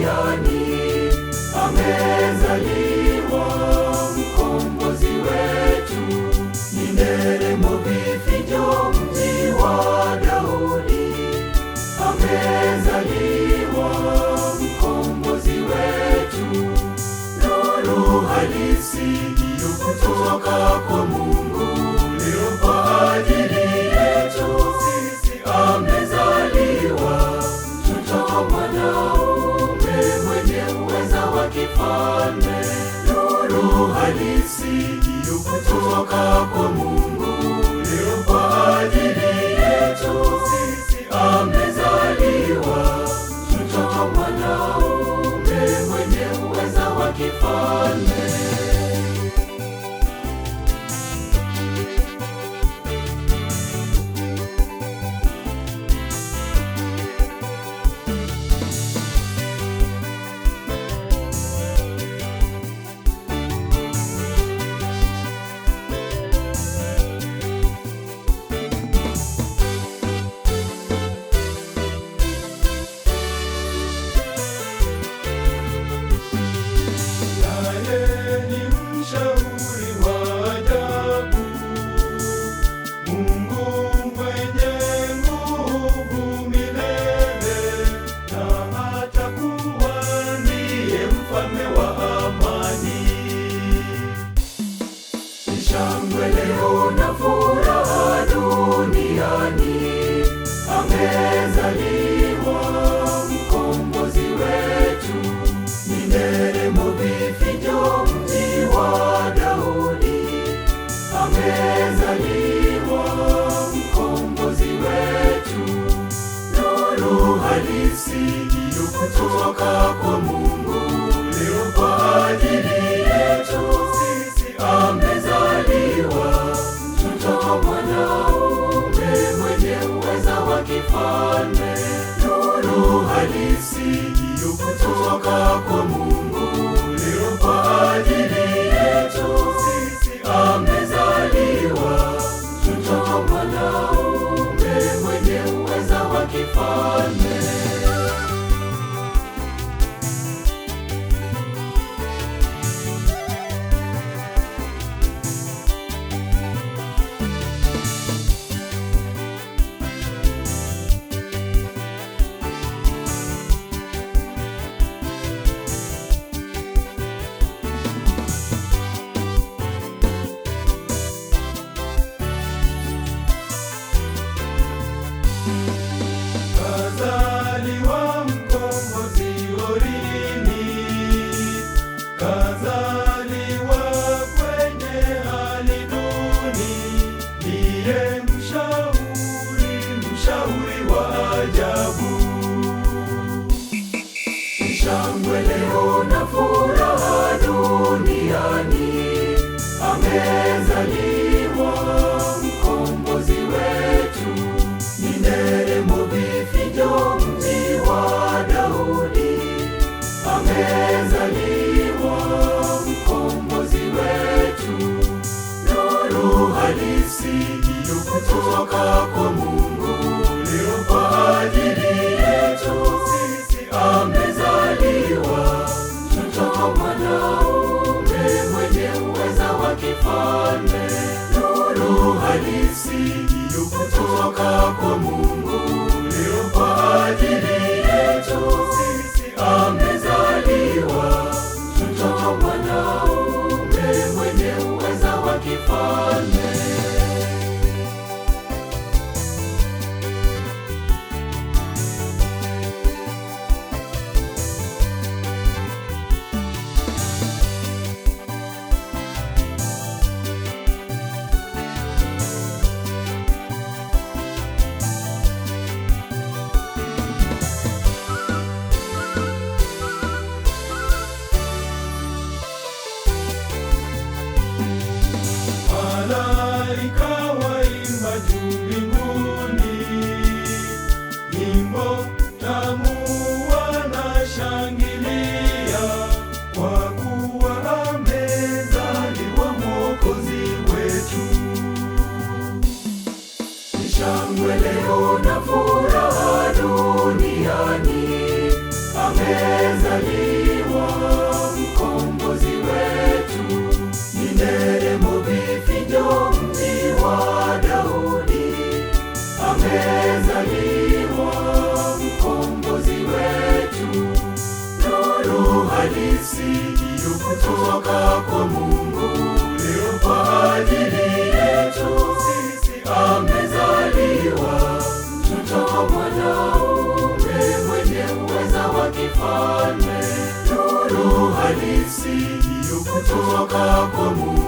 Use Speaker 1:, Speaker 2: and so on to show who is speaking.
Speaker 1: duniani. Amezaliwa mkombozi wetu, ni nderemo vifijo mji wa Daudi. Amezaliwa mkombozi wetu, nuru halisi iliyo kutoka kwa Mungu. Leo kwa ajili yetu sisi amezaliwa mtoto mwanaume mwenye uweza wa kifalme. Nuru halisi iliyo kutoka kwa Mungu. Leo kwa ajili yetu sisi amezaliwa mtoto mwanaume mwenye uweza wa kifalme. Shangwe leo na furaha duniani, amezaliwa mkombozi wetu, ni nderemo vifijo mji wa Daudi. Amezaliwa mkombozi wetu, nuru halisi iliyo kutoka kwa Mungu. Leo kwa ajili yetu sisi amezaliwa mtoto mwanaume mwenye uweza wa kifalme. Nuru halisi iliyo kutoka kwa Mungu. Leo kwa ajili yetu sisi amezaliwa mtoto mwanaume mwenye uweza wa kifalme. Kazaliwa mkombozi horini, kazaliwa kwenye hali duni, ndiye mshauri wa ajabu. Shangwe leo na furaha duniani, amezaliwa mkombozi wetu, ni nderemo vifijo mji wa Daudi. Amezaliwa mkombozi wetu, nuru halisi iliyo kutoka kwa Mungu. Leo kwa ajili yetu sisi amezaliwa mtoto mwanaume mwenye uweza wa kifalme. Nuru halisi iliyo kutoka kwa Mungu. Leo kwa ajili yetu sisi amezaliwa mtoto mwanaume mwenye uweza wa kifalme. Malaika waimba juu mbinguni, nyimbo tamu wanashangilia, kwa kuwa amezaliwa Mwokozi wetu. Shangwe leo na furaha duniani, amezaliwa
Speaker 2: kutoka kwa Mungu. Leo kwa ajili yetu sisi amezaliwa mtoto mwanaume mwenye uweza wa kifalme, nuru halisi hiyo kutoka kwa Mungu.